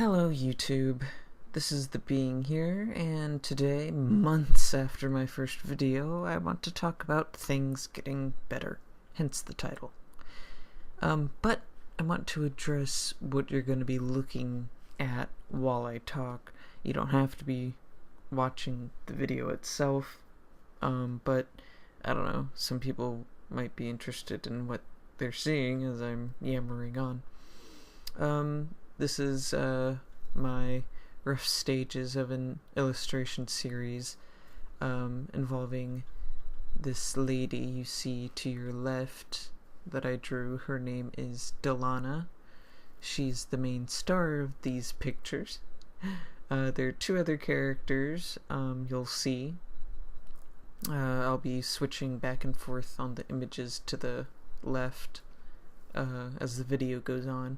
Hello YouTube, this is The Being here, and today, months after my first video, I want to talk about things getting better, hence the title. But I want to address what you're going to be looking at while I talk. You don't have to be watching the video itself, but I don't know, some people might be interested in what they're seeing as I'm yammering on. This is my rough stages of an illustration series involving this lady you see to your left that I drew. Her name is Delana. She's the main star of these pictures. There are two other characters you'll see. I'll be switching back and forth on the images to the left as the video goes on.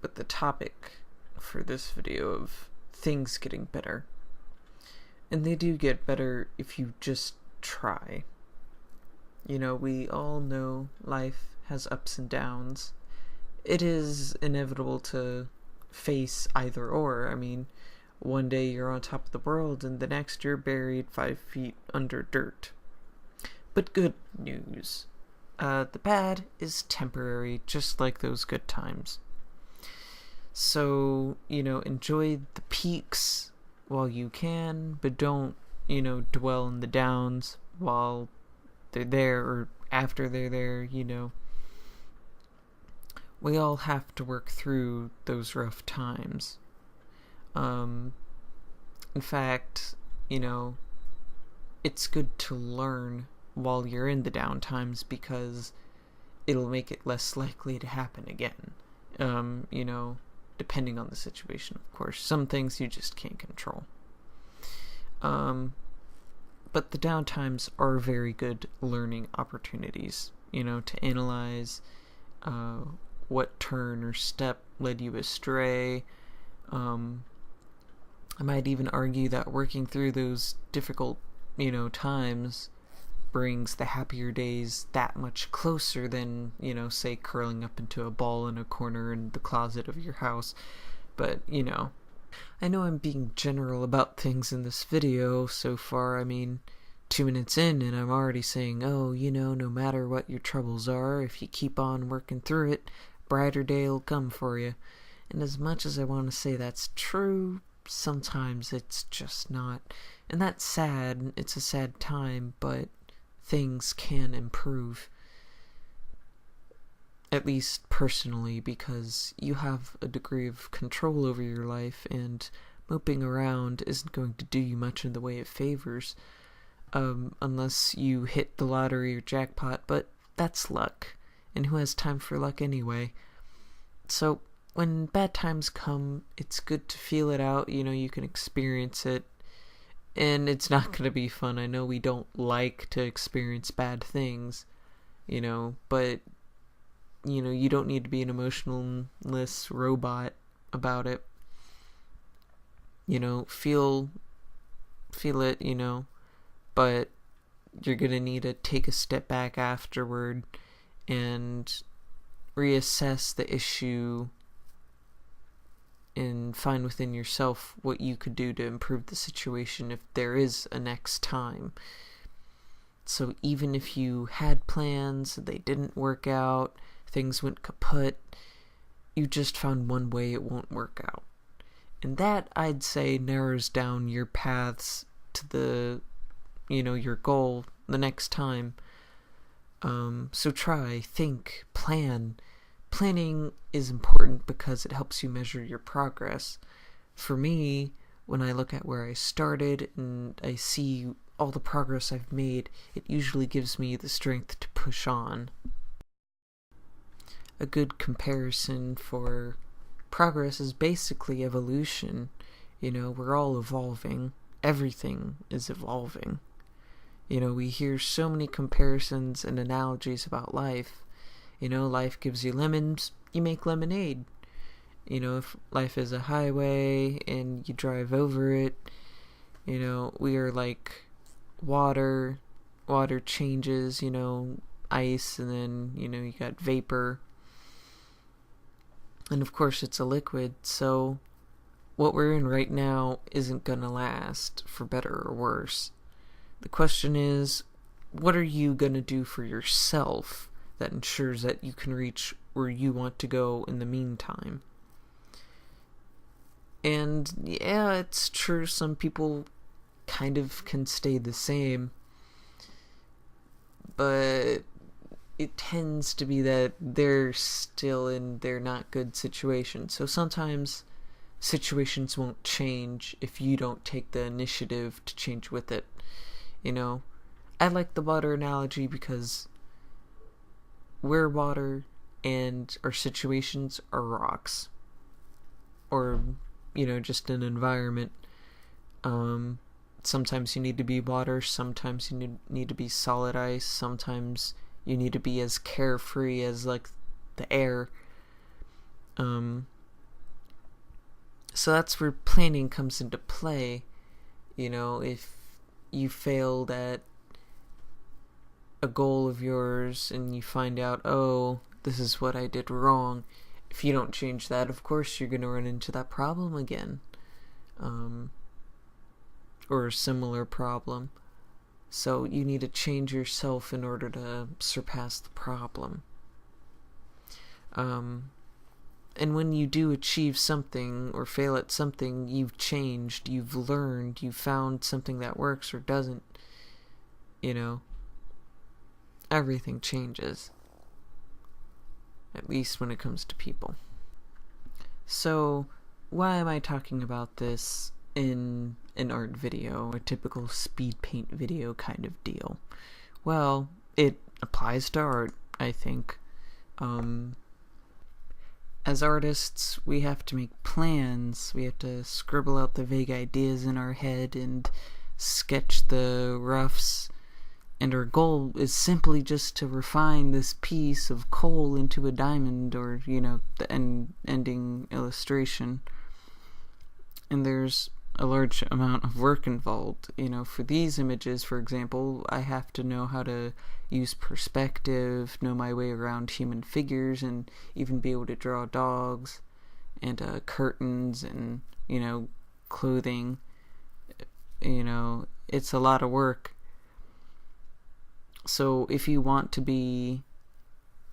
But the topic for this video of things getting better. And they do get better if you just try. You know, we all know life has ups and downs. It is inevitable to face either or. I mean, one day you're on top of the world and the next you're buried 5 feet under dirt. But good news. The bad is temporary, just like those good times. So, enjoy the peaks while you can, but don't, dwell in the downs while they're there or after they're there, We all have to work through those rough times. In fact, it's good to learn while you're in the down times because it'll make it less likely to happen again. Depending on the situation, of course. Some things you just can't control. But the downtimes are very good learning opportunities, to analyze what turn or step led you astray. I might even argue that working through those difficult, times brings the happier days that much closer than, say curling up into a ball in a corner in the closet of your house. But, I know I'm being general about things in this video so far. I mean, 2 minutes in and I'm already saying, oh, no matter what your troubles are, if you keep on working through it, a brighter day will come for you. And as much as I want to say that's true, sometimes it's just not. And that's sad. It's a sad time, but things can improve, at least personally, because you have a degree of control over your life, and moping around isn't going to do you much in the way of favors, unless you hit the lottery or jackpot, but that's luck, and who has time for luck anyway? So when bad times come, it's good to feel it out. You can experience it. And it's not going to be fun. I know we don't like to experience bad things, but, you don't need to be an emotionless robot about it. Feel it, but you're going to need to take a step back afterward and reassess the issue and find within yourself what you could do to improve the situation if there is a next time. So even if you had plans, they didn't work out, things went kaput, you just found one way it won't work out. And that, I'd say, narrows down your paths to the, your goal the next time. So try, think, plan. Planning is important because it helps you measure your progress. For me, when I look at where I started and I see all the progress I've made, it usually gives me the strength to push on. A good comparison for progress is basically evolution. We're all evolving. Everything is evolving. We hear so many comparisons and analogies about life. Life gives you lemons, you make lemonade. If life is a highway and you drive over it, we are like water. Water changes, ice, and then, you got vapor. And of course it's a liquid, so what we're in right now isn't gonna last, for better or worse. The question is, what are you gonna do for yourself that ensures that you can reach where you want to go in the meantime? And yeah, it's true, some people kind of can stay the same, but it tends to be that they're still in their not good situation. So sometimes situations won't change if you don't take the initiative to change with it. You know, I like the water analogy because we're water and our situations are rocks. Or, just an environment. Sometimes you need to be water, sometimes you need to be solid ice, sometimes you need to be as carefree as, like, the air. So that's where planning comes into play. If you failed at a goal of yours and you find out, oh, this is what I did wrong, if you don't change that, of course you're going to run into that problem again. Or a similar problem. So you need to change yourself in order to surpass the problem. And when you do achieve something or fail at something, you've changed, you've learned, you've found something that works or doesn't. Everything changes. At least when it comes to people. So, why am I talking about this in an art video, a typical speed paint video kind of deal? Well, it applies to art, I think. As artists, we have to make plans, we have to scribble out the vague ideas in our head and sketch the roughs, and our goal is simply just to refine this piece of coal into a diamond, or, the ending illustration. And there's a large amount of work involved. For these images, for example, I have to know how to use perspective, know my way around human figures, and even be able to draw dogs, and curtains, and, clothing. It's a lot of work. So if you want to be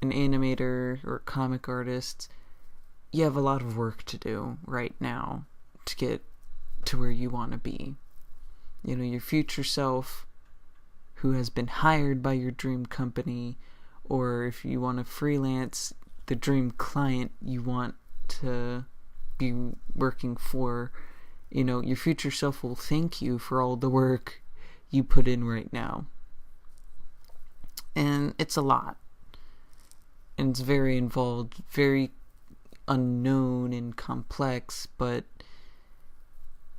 an animator or a comic artist, you have a lot of work to do right now to get to where you want to be. Your future self who has been hired by your dream company, or if you want to freelance, the dream client you want to be working for, your future self will thank you for all the work you put in right now. And it's a lot. And it's very involved, very unknown and complex, but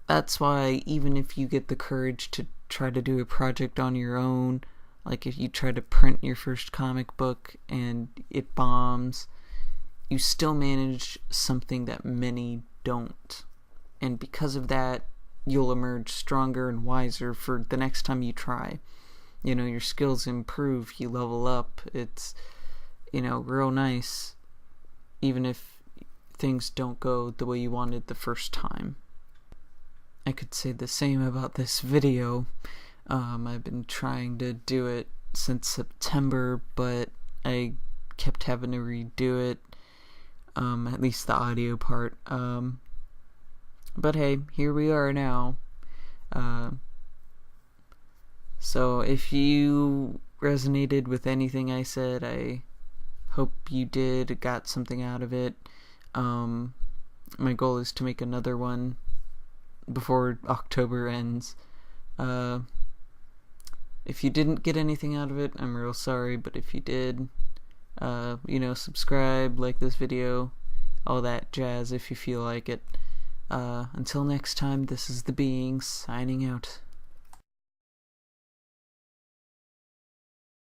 that's why even if you get the courage to try to do a project on your own, like if you try to print your first comic book and it bombs, you still manage something that many don't. And because of that, you'll emerge stronger and wiser for the next time you try. Your skills improve, you level up. It's, real nice, even if things don't go the way you wanted the first time. I could say the same about this video. I've been trying to do it since September, but I kept having to redo it, at least the audio part. But hey, here we are now. So if you resonated with anything I said, I hope you did, got something out of it. My goal is to make another one before October ends. If you didn't get anything out of it, I'm real sorry, but if you did, subscribe, like this video, all that jazz if you feel like it. Until next time, this is The Being, signing out.